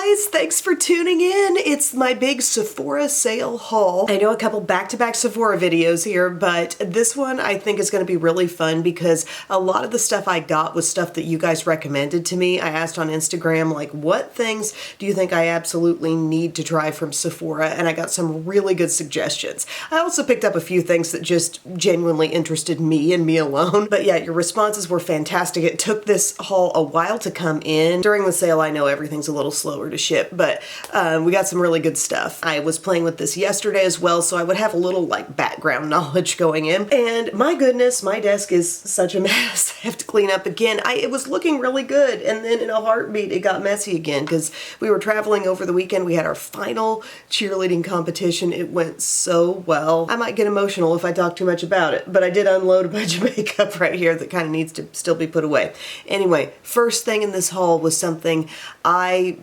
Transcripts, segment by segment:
guys, thanks for tuning in. It's my big Sephora sale haul. I know a couple back-to-back Sephora videos here, but this one I think is going to be really fun because a lot of the stuff I got was stuff that you guys recommended to me. I asked on Instagram, like, what things do you think I absolutely need to try from Sephora? And I got some really good suggestions. I also picked up a few things that just genuinely interested me and me alone. But yeah, your responses were fantastic. It took this haul a while to come in. During the sale, I know everything's a little slower to ship, but we got some really good stuff. I was playing with this yesterday as well, so I would have a little like background knowledge going in. And my goodness, my desk is such a mess. I have to clean up again. It was looking really good, and then in a heartbeat, it got messy again because we were traveling over the weekend. We had our final cheerleading competition. It went so well. I might get emotional if I talk too much about it, but I did unload a bunch of makeup right here that kind of needs to still be put away. Anyway, first thing in this haul was something I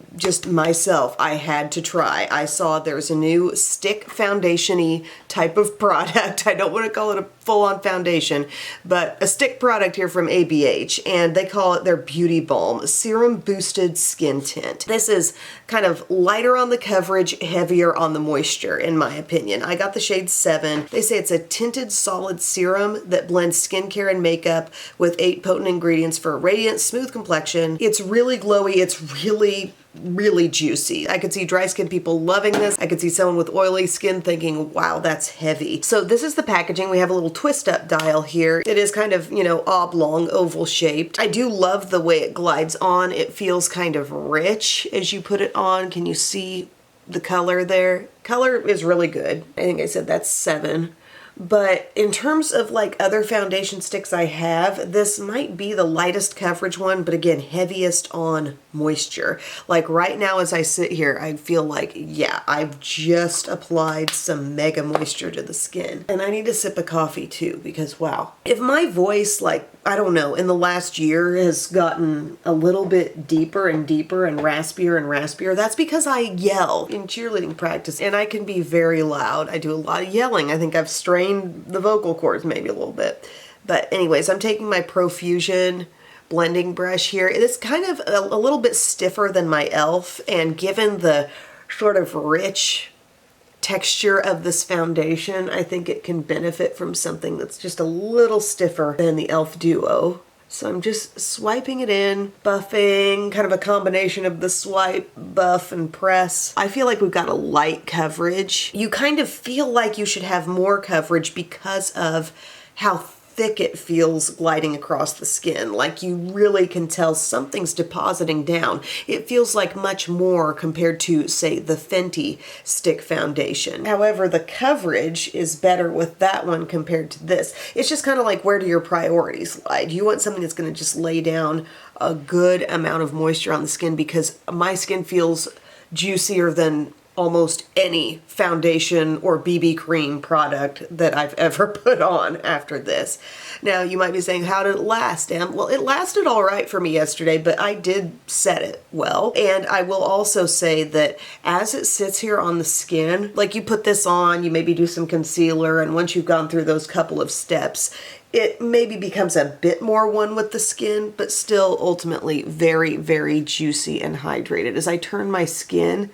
had to try. I saw there's a new stick foundation-y type of product. I don't want to call it a full-on foundation, but a stick product here from ABH, and they call it their Beauty Balm Serum Boosted Skin Tint. This is kind of lighter on the coverage, heavier on the moisture, in my opinion. I got the shade 7. They say it's a tinted solid serum that blends skincare and makeup with 8 potent ingredients for a radiant, smooth complexion. It's really glowy. It's really juicy. I could see dry skin people loving this. I could see someone with oily skin thinking, wow, that's heavy. So this is the packaging. We have a little twist up dial here. It is kind of, oblong, oval shaped. I do love the way it glides on. It feels kind of rich as you put it on. Can you see the color there? Color is really good. I think I said that's 7. But in terms of like other foundation sticks I have, this might be the lightest coverage one, but again, heaviest on moisture. Like right now as I sit here, I feel like, yeah, I've just applied some mega moisture to the skin. And I need a sip of coffee too, because wow. If my voice, like, I don't know, in the last year has gotten a little bit deeper and deeper and raspier, that's because I yell in cheerleading practice and I can be very loud. I do a lot of yelling. I think I've strained the vocal cords maybe a little bit. But anyways, I'm taking my Profusion blending brush here. It is kind of a little bit stiffer than my e.l.f. and given the sort of rich texture of this foundation, I think it can benefit from something that's just a little stiffer than the e.l.f. Duo. So I'm just swiping it in, buffing, kind of a combination of the swipe, buff, and press. I feel like we've got a light coverage. You kind of feel like you should have more coverage because of how thick it feels gliding across the skin. Like you really can tell something's depositing down. It feels like much more compared to, say, the Fenty stick foundation. However, the coverage is better with that one compared to this. It's just kind of like, where do your priorities lie? Do you want something that's going to just lay down a good amount of moisture on the skin? Because my skin feels juicier than almost any foundation or BB cream product that I've ever put on after this. Now, you might be saying, how did it last, Em? Well, it lasted all right for me yesterday, but I did set it well. And I will also say that as it sits here on the skin, like you put this on, you maybe do some concealer, and once you've gone through those couple of steps, it maybe becomes a bit more one with the skin, but still ultimately very, very juicy and hydrated. As I turn my skin,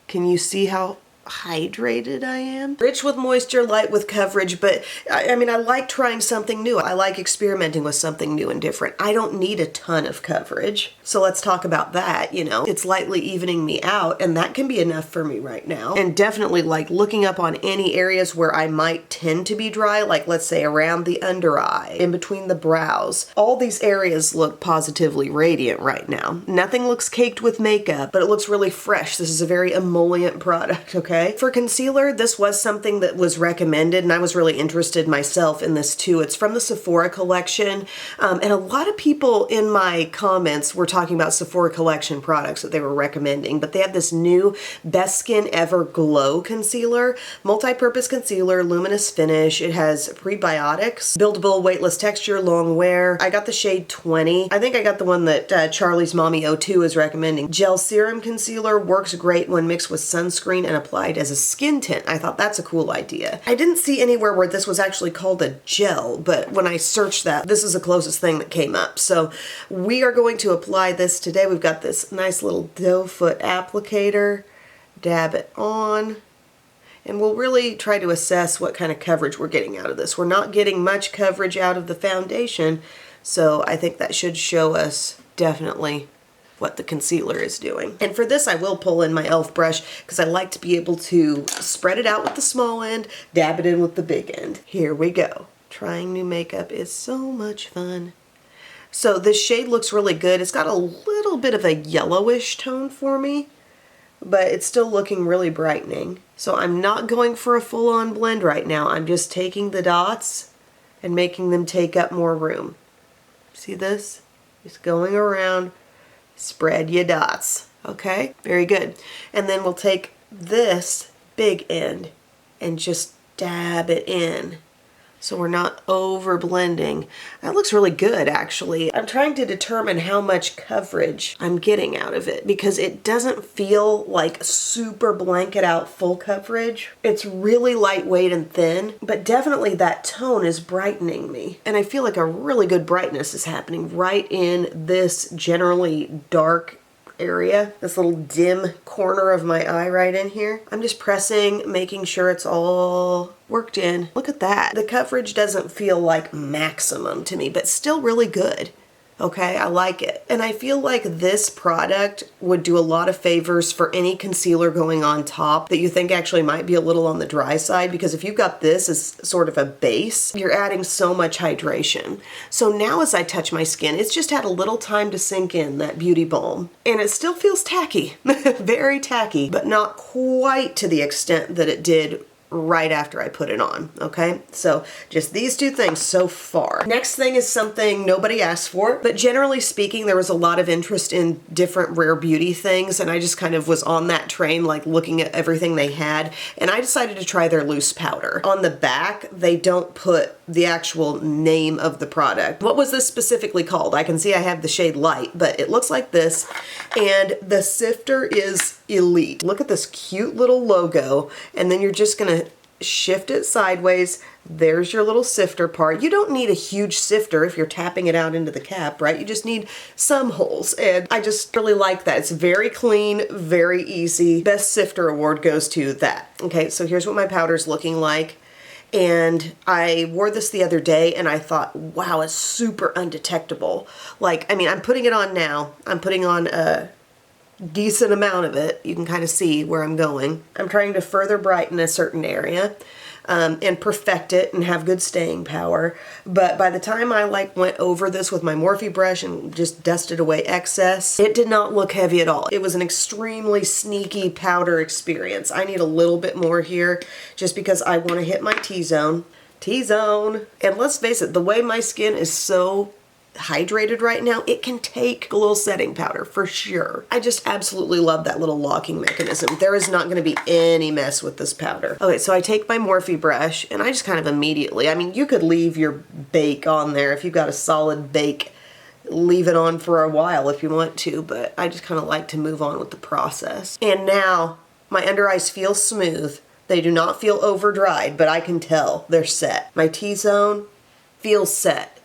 can you see how hydrated I am? Rich with moisture, light with coverage, but I mean, I like trying something new. I like experimenting with something new and different. I don't need a ton of coverage. So let's talk about that, It's lightly evening me out, and that can be enough for me right now. And definitely like looking up on any areas where I might tend to be dry, like let's say around the under eye, in between the brows. All these areas look positively radiant right now. Nothing looks caked with makeup, but it looks really fresh. This is a very emollient product, okay? For concealer, this was something that was recommended, and I was really interested myself in this too. It's from the Sephora collection, and a lot of people in my comments were talking about Sephora collection products that they were recommending, but they have this new Best Skin Ever Glow Concealer, multi-purpose concealer, luminous finish. It has prebiotics, buildable, weightless texture, long wear. I got the shade 20. I think I got the one that Charlie's Mommy 02 is recommending. Gel Serum Concealer works great when mixed with sunscreen and applied applied as a skin tint. I thought that's a cool idea. I didn't see anywhere where this was actually called a gel, but when I searched that, this is the closest thing that came up. So we are going to apply this today. We've got this nice little doe foot applicator. Dab it on. And we'll really try to assess what kind of coverage we're getting out of this. We're not getting much coverage out of the foundation, so I think that should show us definitely what the concealer is doing. And for this, I will pull in my e.l.f. brush because I like to be able to spread it out with the small end, dab it in with the big end. Here we go. Trying new makeup is so much fun. So this shade looks really good. It's got a little bit of a yellowish tone for me, but it's still looking really brightening. So I'm not going for a full-on blend right now. I'm just taking the dots and making them take up more room. See this? Just going around, spread your dots. Okay, very good. And then we'll take this big end and just dab it in, so we're not over blending. That looks really good, actually. I'm trying to determine how much coverage I'm getting out of it because it doesn't feel like super blanket out full coverage. It's really lightweight and thin, but definitely that tone is brightening me. And I feel like a really good brightness is happening right in this generally dark area, this little dim corner of my eye right in here. I'm just pressing, making sure it's all worked in. Look at that. The coverage doesn't feel like maximum to me, but still really good. Okay, I like it. And I feel like this product would do a lot of favors for any concealer going on top that you think actually might be a little on the dry side, because if you've got this as sort of a base, you're adding so much hydration. So now as I touch my skin, it's just had a little time to sink in, that beauty balm. And it still feels tacky, very tacky, but not quite to the extent that it did right after I put it on, okay? So just these two things so far. Next thing is something nobody asked for, but generally speaking, there was a lot of interest in different rare beauty things, and I just kind of was on that train, like looking at everything they had, and I decided to try their loose powder. On the back, they don't put the actual name of the product. What was this specifically called? I can see I have the shade Light, but it looks like this, and the sifter is Elite. Look at this cute little logo, and then you're just gonna shift it sideways. There's your little sifter part. You don't need a huge sifter if you're tapping it out into the cap, right? You just need some holes, and I just really like that. It's very clean, very easy. Best sifter award goes to that. Okay, so here's what my powder's looking like. And I wore this the other day and I thought, wow, it's super undetectable. Like, I mean, I'm putting it on now. I'm putting on a decent amount of it. You can kind of see where I'm going. I'm trying to further brighten a certain area and perfect it and have good staying power. But by the time I went over this with my Morphe brush and just dusted away excess, it did not look heavy at all. It was an extremely sneaky powder experience. I need a little bit more here just because I want to hit my T-zone. T-zone. And let's face it, the way my skin is so hydrated right now, it can take a little setting powder for sure. I just absolutely love that little locking mechanism. There is not going to be any mess with this powder. Okay, so I take my Morphe brush and I just kind of immediately, I mean, you could leave your bake on there if you've got a solid bake, leave it on for a while if you want to, but I just kind of like to move on with the process. And now my under eyes feel smooth. They do not feel over dried, but I can tell they're set. My T-zone feels set.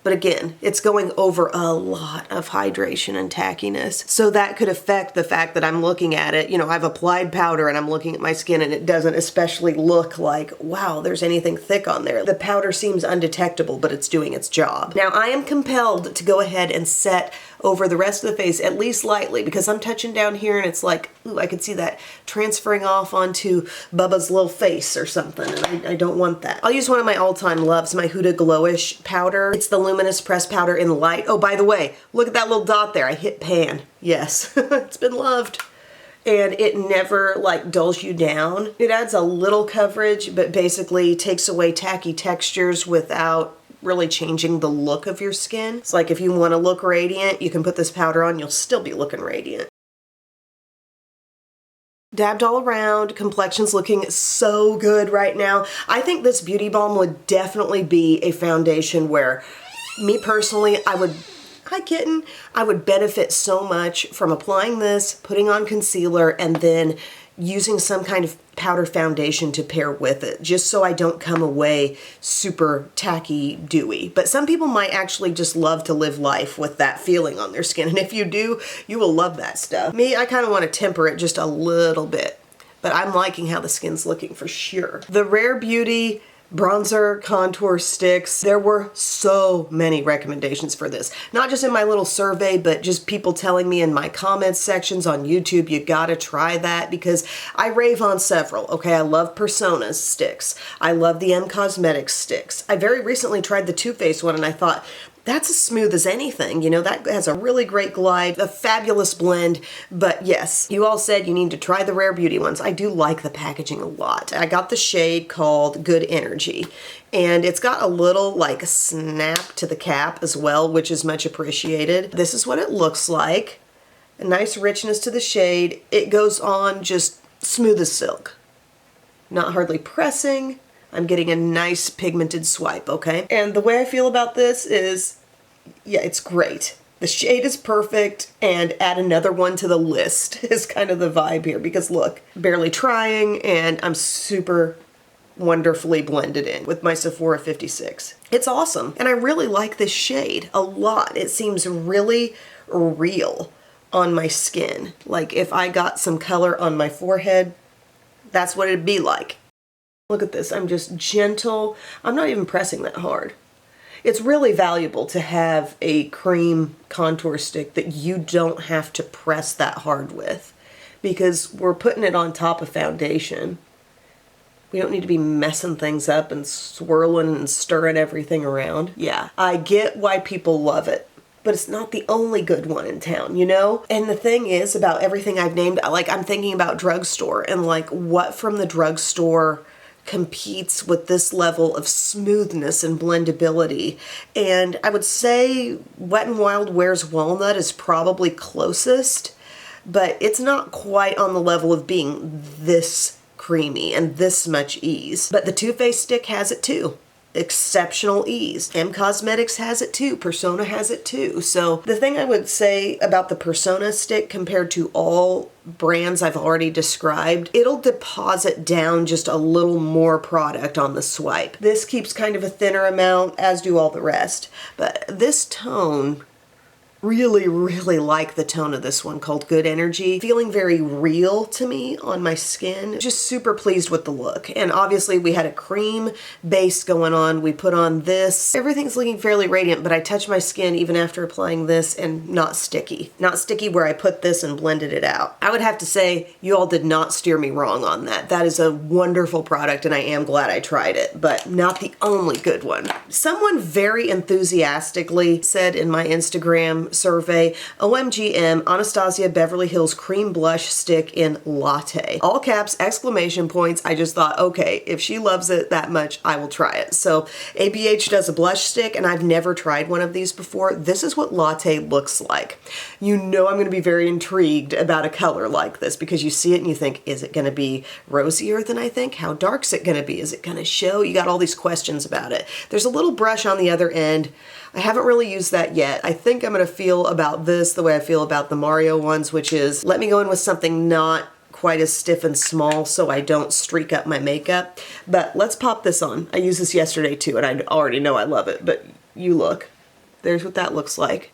But again, it's going over a lot of hydration and tackiness. So that could affect the fact that I'm looking at it. You know, I've applied powder and I'm looking at my skin and it doesn't especially look like, wow, there's anything thick on there. The powder seems undetectable, but it's doing its job. Now I am compelled to go ahead and set over the rest of the face, at least lightly, because I'm touching down here and it's like, ooh, I could see that transferring off onto Bubba's little face or something, and I don't want that. I'll use one of my all-time loves, my Huda Glowish powder. It's the Luminous Press Powder in Light. Oh, by the way, look at that little dot there. I hit pan. Yes, it's been loved. And it never like dulls you down. It adds a little coverage, but basically takes away tacky textures without really changing the look of your skin. It's like if you want to look radiant, you can put this powder on, you'll still be looking radiant. Dabbed all around, complexion's looking so good right now. I think this beauty balm would definitely be a foundation where, me personally, hi kitten, I would benefit so much from applying this, putting on concealer, and then using some kind of powder foundation to pair with it, just so I don't come away super tacky dewy. But some people might actually just love to live life with that feeling on their skin, and if you do, you will love that stuff. Me, I kind of want to temper it just a little bit, but I'm liking how the skin's looking for sure. The Rare Beauty bronzer contour sticks. There were so many recommendations for this. Not just in my little survey, but just people telling me in my comments sections on YouTube, you gotta try that, because I rave on several. Okay, I love Persona's sticks. I love the M Cosmetics sticks. I very recently tried the Too Faced one and I thought, that's as smooth as anything. You know, that has a really great glide, a fabulous blend. But yes, you all said you need to try the Rare Beauty ones. I do like the packaging a lot. I got the shade called Good Energy, and it's got a little like snap to the cap as well, which is much appreciated. This is what it looks like. A nice richness to the shade. It goes on just smooth as silk. Not hardly pressing. I'm getting a nice pigmented swipe, okay? And the way I feel about this is, yeah, it's great. The shade is perfect, and add another one to the list is kind of the vibe here, because look, barely trying, and I'm super wonderfully blended in with my Sephora 56. It's awesome, and I really like this shade a lot. It seems really real on my skin. Like if I got some color on my forehead, that's what it'd be like. Look at this, I'm just gentle. I'm not even pressing that hard. It's really valuable to have a cream contour stick that you don't have to press that hard with, because we're putting it on top of foundation. We don't need to be messing things up and swirling and stirring everything around. Yeah, I get why people love it, but it's not the only good one in town, you know? And the thing is about everything I've named, like I'm thinking about drugstore and like what from the drugstore competes with this level of smoothness and blendability. And I would say Wet n Wild Wears Walnut is probably closest, but it's not quite on the level of being this creamy and this much ease. But the Too Faced stick has it too. Exceptional ease. M Cosmetics has it too. Persona has it too. So the thing I would say about the Persona stick compared to all brands I've already described, it'll deposit down just a little more product on the swipe. This keeps kind of a thinner amount, as do all the rest. But this tone, really like the tone of this one called Good Energy. Feeling very real to me on my skin. Just super pleased with the look. And obviously we had a cream base going on. We put on this. Everything's looking fairly radiant, but I touch my skin even after applying this and not sticky. Not sticky where I put this and blended it out. I would have to say you all did not steer me wrong on that. That is a wonderful product and I am glad I tried it, but not the only good one. Someone very enthusiastically said in my Instagram survey, OMGM Anastasia Beverly Hills Cream Blush Stick in Latte. All caps, exclamation points. I just thought, okay, if she loves it that much, I will try it. So ABH does a blush stick, and I've never tried one of these before. This is what Latte looks like. You know I'm going to be very intrigued about a color like this, because you see it and you think, is it going to be rosier than I think? How dark's it going to be? Is it going to show? You got all these questions about it. There's a little brush on the other end. I haven't really used that yet. I think I'm going to feel about this the way I feel about the Mario ones, which is let me go in with something not quite as stiff and small so I don't streak up my makeup. But let's pop this on. I used this yesterday too, and I already know I love it, but you look. There's what that looks like.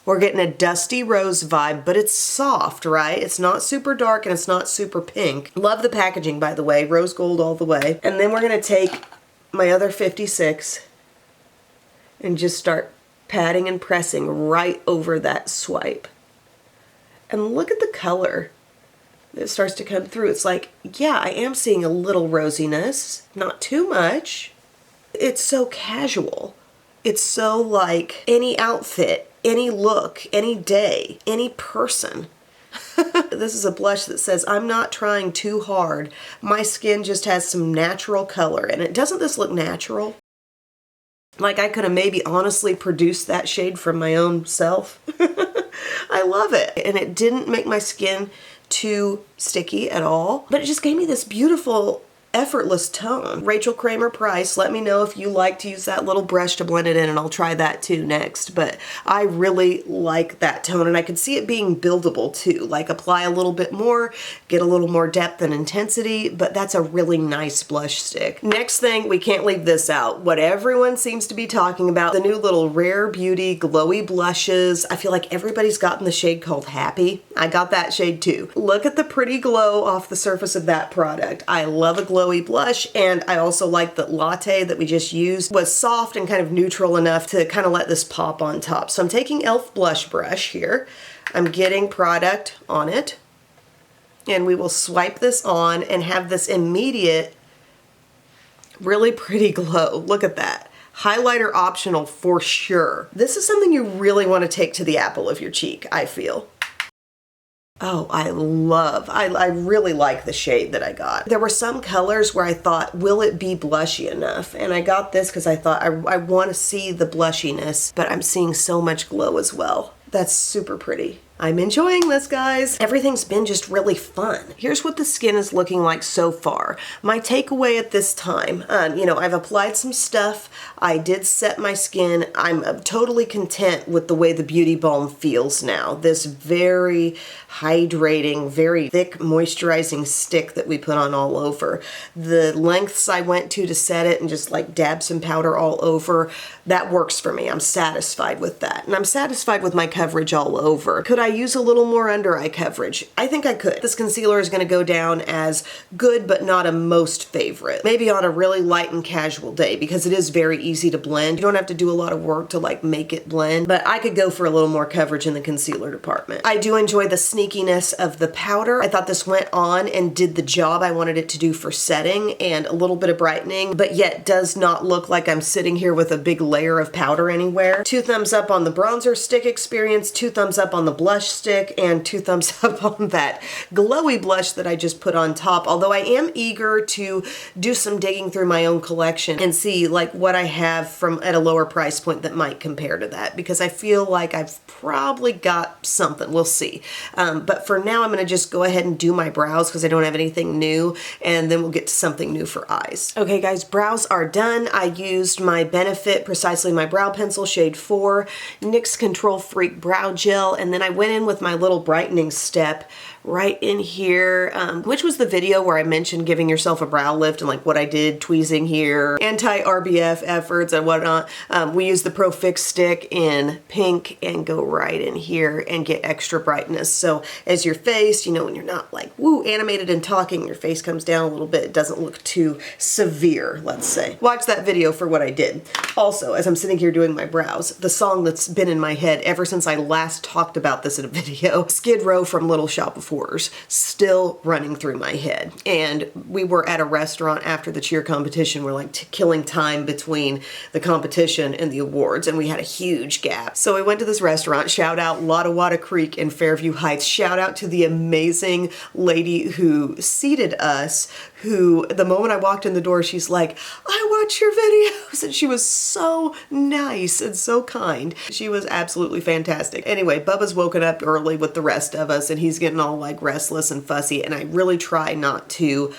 We're getting a dusty rose vibe, but it's soft, right? It's not super dark and it's not super pink. Love the packaging, by the way. Rose gold all the way. And then we're going to take my other 56 and just start patting and pressing right over that swipe. And look at the color that starts to come through. It's like, yeah, I am seeing a little rosiness, not too much. It's so casual. It's so like any outfit, any look, any day, any person. This is a blush that says, I'm not trying too hard. My skin just has some natural color. And doesn't this look natural? Like I could have maybe honestly produced that shade from my own self. I love it. And it didn't make my skin too sticky at all, but it just gave me this beautiful effortless tone. Rachel Kramer Price, let me know if you like to use that little brush to blend it in, and I'll try that too next. But I really like that tone, and I could see it being buildable too. Like apply a little bit more, get a little more depth and intensity, but that's a really nice blush stick. Next thing, we can't leave this out. What everyone seems to be talking about, the new little Rare Beauty glowy blushes. I feel like everybody's gotten the shade called Happy. I got that shade too. Look at the pretty glow off the surface of that product. I love a glowy blush, and I also like that Latte that we just used was soft and kind of neutral enough to kind of let this pop on top. So I'm taking e.l.f. blush brush here. I'm getting product on it, and we will swipe this on and have this immediate, really pretty glow. Look at that. Highlighter optional for sure. This is something you really want to take to the apple of your cheek, I feel. Oh, I really like the shade that I got. There were some colors where I thought, will it be blushy enough? And I got this because I thought I want to see the blushiness, but I'm seeing so much glow as well. That's super pretty. I'm enjoying this, guys. Everything's been just really fun. Here's what the skin is looking like so far. My takeaway at this time, you know, I've applied some stuff. I did set my skin. I'm totally content with the way the Beauty Balm feels now. This very hydrating, very thick moisturizing stick that we put on all over. The lengths I went to set it and just like dab some powder all over, that works for me. I'm satisfied with that. And I'm satisfied with my coverage all over. Could I use a little more under eye coverage? I think I could. This concealer is going to go down as good, but not a most favorite. Maybe on a really light and casual day, because it is very easy to blend. You don't have to do a lot of work to like make it blend, but I could go for a little more coverage in the concealer department. I do enjoy the sneakiness of the powder. I thought this went on and did the job I wanted it to do for setting and a little bit of brightening, but yet does not look like I'm sitting here with a big layer of powder anywhere. 2 thumbs up on the bronzer stick experience, 2 thumbs up on the blush stick, and 2 thumbs up on that glowy blush that I just put on top. Although I am eager to do some digging through my own collection and see like what I have from at a lower price point that might compare to that, because I feel like I've probably got something. We'll see. But for now, I'm going to just go ahead and do my brows because I don't have anything new, and then we'll get to something new for eyes. Okay, guys, brows are done. I used my Benefit Precisely My Brow Pencil shade 4, NYX Control Freak Brow Gel, and then I went in with my little brightening step right in here, which was the video where I mentioned giving yourself a brow lift and like what I did, tweezing here, anti-RBF efforts and whatnot. We use the Pro Fix stick in pink and go right in here and get extra brightness. So as your face, you know, when you're not like, woo, animated and talking, your face comes down a little bit. It doesn't look too severe, let's say. Watch that video for what I did. Also, as I'm sitting here doing my brows, the song that's been in my head ever since I last talked about this in a video, Skid Row from Little Shop of Horrors, still running through my head. And we were at a restaurant after the cheer competition. We're like killing time between the competition and the awards, and we had a huge gap. So we went to this restaurant. Shout out Lottawada Creek in Fairview Heights. Shout out to the amazing lady who seated us, who the moment I walked in the door, she's like, I watch your videos. And she was so nice and so kind. She was absolutely fantastic. Anyway, Bubba's woken up early with the rest of us, and he's getting all like restless and fussy, and I really try not to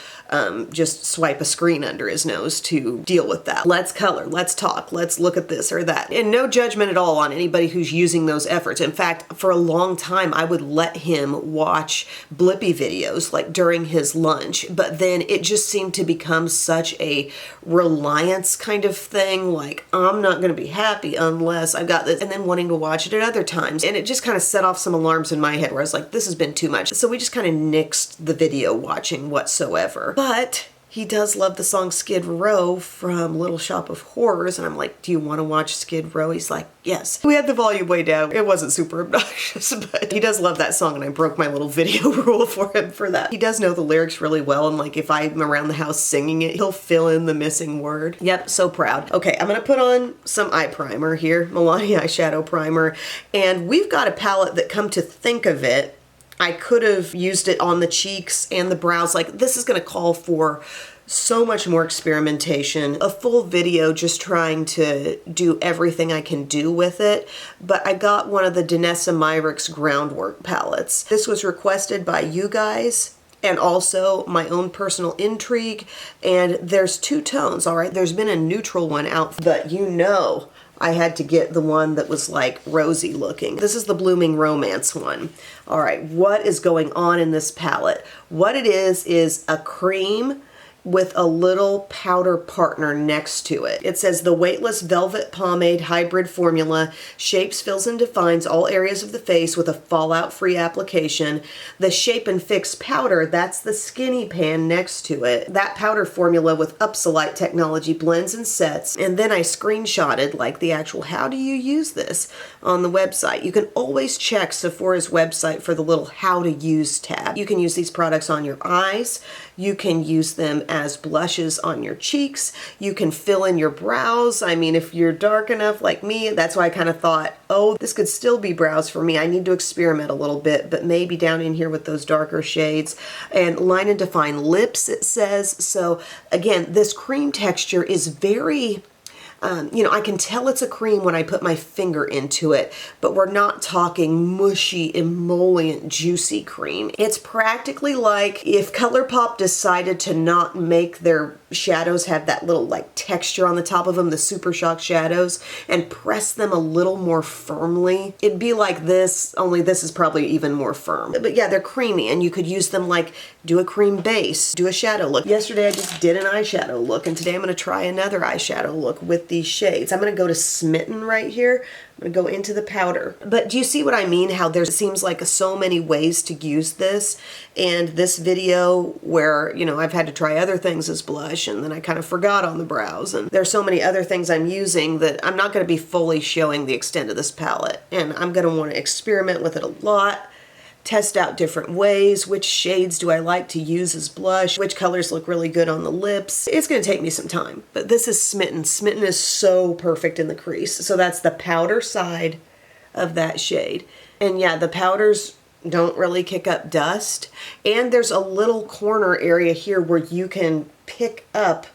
just swipe a screen under his nose to deal with that. Let's color, let's talk, let's look at this or that. And no judgment at all on anybody who's using those efforts. In fact, for a long time, I would let him watch Blippi videos like during his lunch, but then it just seemed to become such a reliance kind of thing. Like, I'm not gonna be happy unless I've got this, and then wanting to watch it at other times. And it just kind of set off some alarms in my head where I was like, this has been too much. So we just kind of nixed the video watching whatsoever. But he does love the song Skid Row from Little Shop of Horrors, and I'm like, do you want to watch Skid Row? He's like, yes. We had the volume way down. It wasn't super obnoxious, but he does love that song, and I broke my little video rule for him for that. He does know the lyrics really well, and like if I'm around the house singing it, he'll fill in the missing word. Yep, so proud. Okay, I'm gonna put on some eye primer here, Milani eyeshadow primer, and we've got a palette that, come to think of it, I could have used it on the cheeks and the brows. Like, this is going to call for so much more experimentation, a full video just trying to do everything I can do with it. But I got one of the Danessa Myricks Groundwork palettes. This was requested by you guys, and also my own personal intrigue. And there's two tones, all right? There's been a neutral one out, but you know I had to get the one that was like rosy looking. This is the Blooming Romance one. All right, what is going on in this palette? What it is a cream with a little powder partner next to it. It says the Weightless Velvet Pomade Hybrid Formula shapes, fills, and defines all areas of the face with a fallout-free application. The Shape and Fix powder, that's the skinny pan next to it. That powder formula with Upsolite technology blends and sets. And then I screenshotted like the actual how do you use this on the website. You can always check Sephora's website for the little how to use tab. You can use these products on your eyes. You can use them as blushes on your cheeks. You can fill in your brows. I mean, if you're dark enough like me, that's why I kind of thought, oh, this could still be brows for me. I need to experiment a little bit, but maybe down in here with those darker shades. And line and define lips, it says. So again, this cream texture is very... you know, I can tell it's a cream when I put my finger into it, but we're not talking mushy, emollient, juicy cream. It's practically like if ColourPop decided to not make their shadows have that little like texture on the top of them, the Super Shock shadows, and press them a little more firmly. It'd be like this, only this is probably even more firm. But yeah, they're creamy, and you could use them like do a cream base, do a shadow look. Yesterday I just did an eyeshadow look, and today I'm going to try another eyeshadow look with these shades. I'm going to go to Smitten right here. I'm going to go into the powder. But do you see what I mean? How there seems like so many ways to use this. And this video where, you know, I've had to try other things as blush, and then I kind of forgot on the brows. And there's so many other things I'm using that I'm not going to be fully showing the extent of this palette. And I'm going to want to experiment with it a lot. Test out different ways. Which shades do I like to use as blush? Which colors look really good on the lips? It's going to take me some time, but this is Smitten. Smitten is so perfect in the crease. So that's the powder side of that shade. And yeah, the powders don't really kick up dust. And there's a little corner area here where you can pick up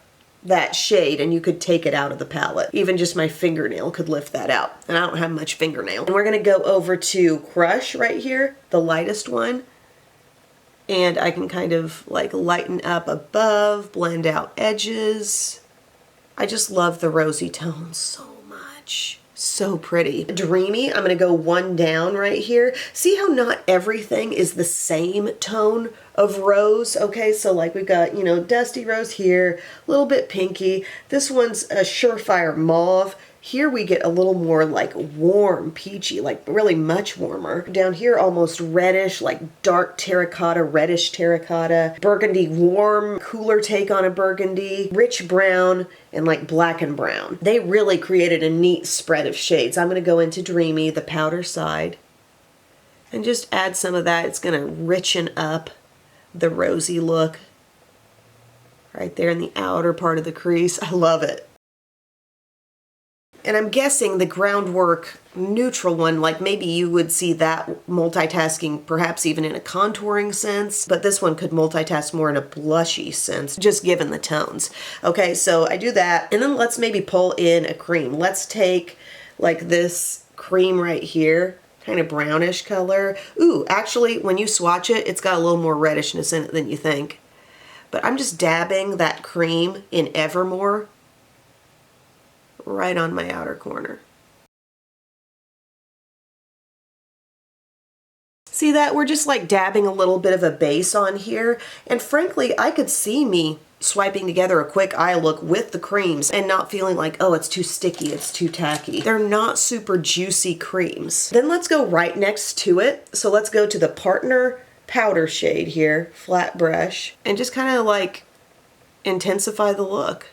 that shade and you could take it out of the palette. Even just my fingernail could lift that out. And I don't have much fingernail. And we're going to go over to Crush right here, the lightest one. And I can kind of like lighten up above, blend out edges. I just love the rosy tones so much. So pretty. Dreamy, I'm going to go one down right here. See how not everything is the same tone of rose? Okay, so like we've got, you know, dusty rose here, a little bit pinky. This one's a surefire mauve. Here we get a little more like warm, peachy, like really much warmer. Down here almost reddish, like dark terracotta, reddish terracotta. Burgundy, warm, cooler take on a burgundy. Rich brown, and like black and brown. They really created a neat spread of shades. I'm going to go into Dreamy, the powder side, and just add some of that. It's going to richen up the rosy look right there in the outer part of the crease. I love it. And I'm guessing the Groundwork neutral one, like maybe you would see that multitasking perhaps even in a contouring sense, but this one could multitask more in a blushy sense, just given the tones. Okay, so I do that, and then let's maybe pull in a cream. Let's take like this cream right here, kind of brownish color. Ooh, actually, when you swatch it, it's got a little more reddishness in it than you think. But I'm just dabbing that cream in Evermore right on my outer corner. See that? We're just like dabbing a little bit of a base on here. And frankly, I could see me swiping together a quick eye look with the creams and not feeling like, oh, it's too sticky, it's too tacky. They're not super juicy creams. Then let's go right next to it. So let's go to the Partner powder shade here, flat brush, and just kind of like intensify the look.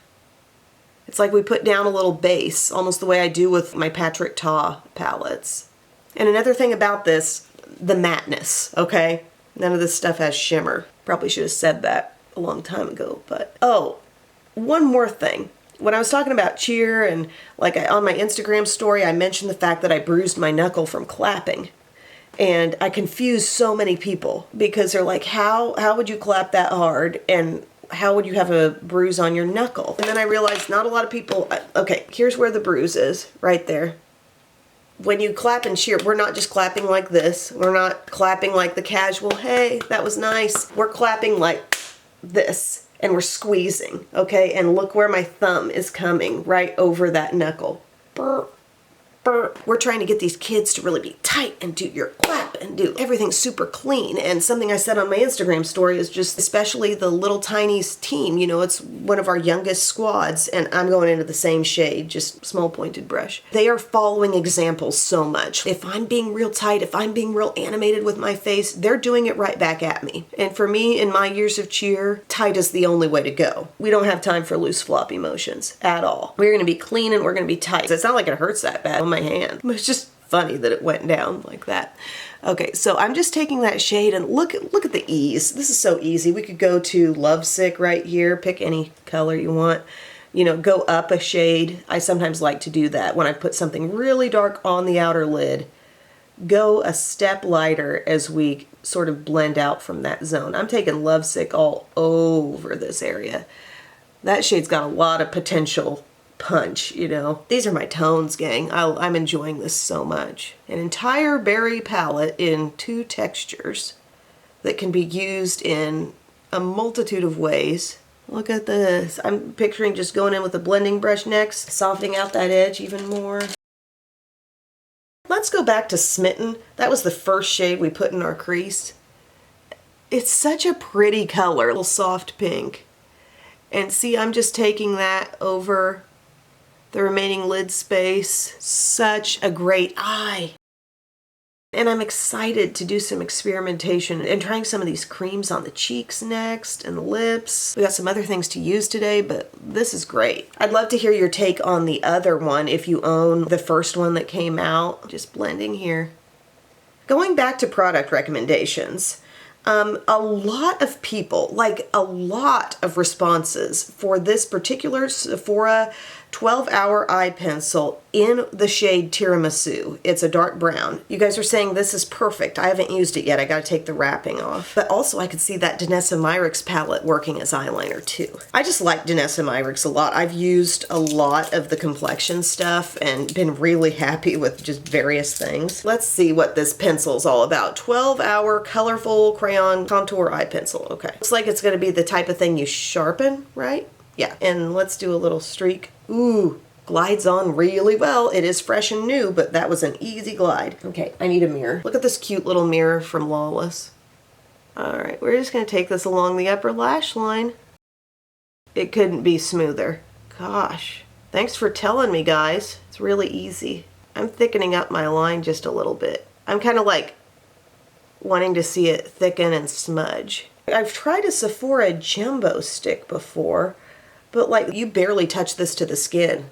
It's like we put down a little base, almost the way I do with my Patrick Ta palettes. And another thing about this, the matteness, okay? None of this stuff has shimmer. Probably should have said that a long time ago, but... Oh, one more thing. When I was talking about cheer and like on my Instagram story, I mentioned the fact that I bruised my knuckle from clapping. And I confused so many people because they're like, how would you clap that hard? And how would you have a bruise on your knuckle? And then I realized not a lot of people, okay, here's where the bruise is, right there. when you clap and cheer, we're not just clapping like this. We're not clapping like the casual, hey, that was nice. We're clapping like this, and we're squeezing, okay? And look where my thumb is coming, right over that knuckle. Burr. We're trying to get these kids to really be tight and do your clap and do everything super clean. And something I said on my Instagram story is just, especially the little tinies team, you know, it's one of our youngest squads, and I'm going into the same shade, just small pointed brush. They are following examples so much. If I'm being real tight, if I'm being real animated with my face, they're doing it right back at me. And for me, in my years of cheer, tight is the only way to go. We don't have time for loose floppy motions at all. We're gonna be clean and we're gonna be tight. It's not like it hurts that bad on my hand. It's just funny that it went down like that. Okay, so I'm just taking that shade and look at the ease. This is so easy. We could go to Lovesick right here, pick any color you want. You know, go up a shade. I sometimes like to do that when I put something really dark on the outer lid. Go a step lighter as we sort of blend out from that zone. I'm taking Lovesick all over this area. That shade's got a lot of potential punch, you know. These are my tones, gang. I'm enjoying this so much. An entire berry palette in 2 textures that can be used in a multitude of ways. Look at this. I'm picturing just going in with a blending brush next, softening out that edge even more. Let's go back to Smitten. That was the first shade we put in our crease. It's such a pretty color, a little soft pink. And see, I'm just taking that over the remaining lid space. Such a great eye. And I'm excited to do some experimentation and trying some of these creams on the cheeks next and the lips. We got some other things to use today, but this is great. I'd love to hear your take on the other one if you own the first one that came out. Just blending here. Going back to product recommendations. A lot of people, like a lot of responses for this particular Sephora 12-hour eye pencil in the shade Tiramisu. It's a dark brown. You guys are saying this is perfect. I haven't used it yet. I gotta take the wrapping off. But also I could see that Danessa Myricks palette working as eyeliner too. I just like Danessa Myricks a lot. I've used a lot of the complexion stuff and been really happy with just various things. Let's see what this pencil's all about. 12-hour colorful crayon contour eye pencil. Okay. Looks like it's gonna be the type of thing you sharpen, right? Yeah, and let's do a little streak. Ooh, glides on really well. It is fresh and new, but that was an easy glide. Okay, I need a mirror. Look at this cute little mirror from Lawless. All right, we're just gonna take this along the upper lash line. It couldn't be smoother. Gosh, thanks for telling me, guys. It's really easy. I'm thickening up my line just a little bit. I'm kind of like wanting to see it thicken and smudge. I've tried a Sephora Jumbo stick before, but like you barely touch this to the skin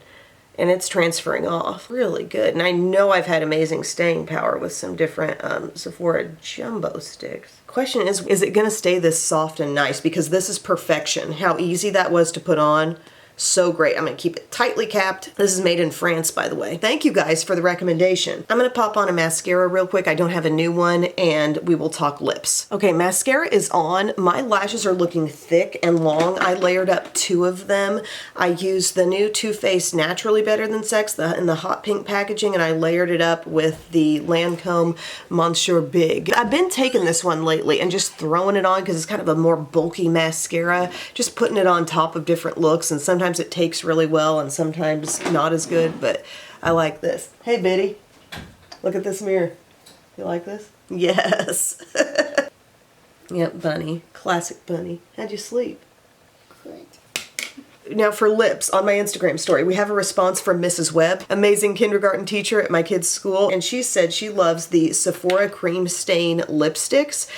and it's transferring off. Really good. And I know I've had amazing staying power with some different Sephora Jumbo sticks. Question is it gonna stay this soft and nice? Because this is perfection. How easy that was to put on. So great. I'm gonna keep it tightly capped. This is made in France, by the way. Thank you guys for the recommendation. I'm gonna pop on a mascara real quick. I don't have a new one, and we will talk lips. Okay, mascara is on. My lashes are looking thick and long. I layered up 2 of them. I used the new Too Faced Naturally Better Than Sex in the hot pink packaging, and I layered it up with the Lancome Monsieur Big. I've been taking this one lately and just throwing it on because it's kind of a more bulky mascara, just putting it on top of different looks, and sometimes it takes really well and sometimes not as good, but I like this. Hey Biddy, look at this mirror. You like this? Yes. Yep, Bunny. Classic Bunny. How'd you sleep? Good. Now for lips, on my Instagram story, we have a response from Mrs. Webb, amazing kindergarten teacher at my kid's school, and she said she loves the Sephora Cream Stain lipsticks.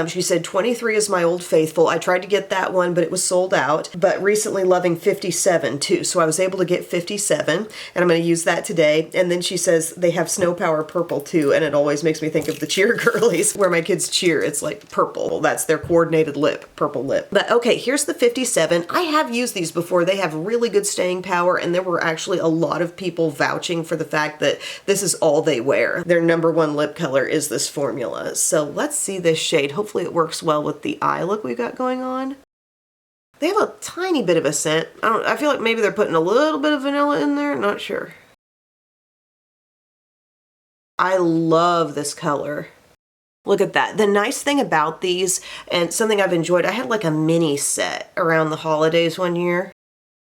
She said 23 is my old faithful. I tried to get that one, but it was sold out, but recently loving 57 too, so I was able to get 57, and I'm going to use that today. And then she says they have Snow Power Purple too, and it always makes me think of the cheer girlies, where my kids cheer, it's like purple. That's their coordinated lip, purple lip. But okay, here's the 57. I have used these before. They have really good staying power, and there were actually a lot of people vouching for the fact that this is all they wear. Their #1 lip color is this formula. So let's see this shade. Hopefully it works well with the eye look we've got going on. They have a tiny bit of a scent. I feel like maybe they're putting a little bit of vanilla in there, not sure. I love this color. Look at that. The nice thing about these, and something I've enjoyed, I had like a mini set around the holidays one year.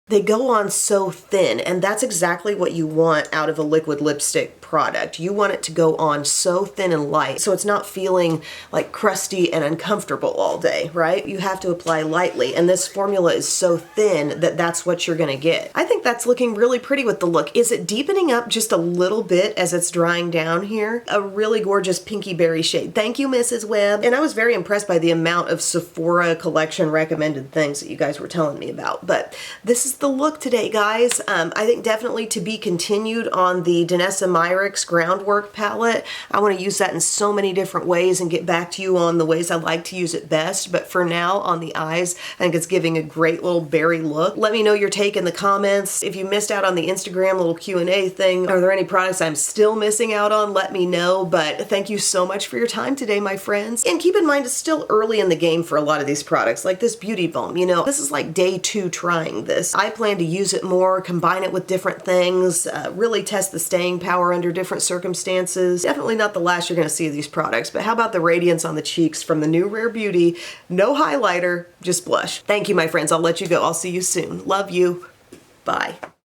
They go on so thin, and that's exactly what you want out of a liquid lipstick product. You want it to go on so thin and light, so it's not feeling like crusty and uncomfortable all day, right? You have to apply lightly, and this formula is so thin that that's what you're gonna get. I think that's looking really pretty with the look. Is it deepening up just a little bit as it's drying down here? A really gorgeous pinky berry shade. Thank you, Mrs. Webb. And I was very impressed by the amount of Sephora collection recommended things that you guys were telling me about. But this is the look today, guys. I think definitely to be continued on the Danessa Myricks Groundwork palette. I want to use that in so many different ways and get back to you on the ways I like to use it best. But for now, on the eyes, I think it's giving a great little berry look. Let me know your take in the comments. If you missed out on the Instagram little Q&A thing, are there any products I'm still missing out on? Let me know. But thank you so much for your time today, my friends. And keep in mind, it's still early in the game for a lot of these products, like this Beauty Balm. You know, this is like day 2 trying this. I plan to use it more, combine it with different things, really test the staying power under different circumstances. Definitely not the last you're going to see of these products, but how about the radiance on the cheeks from the new Rare Beauty? No highlighter, just blush. Thank you, my friends. I'll let you go. I'll see you soon. Love you. Bye.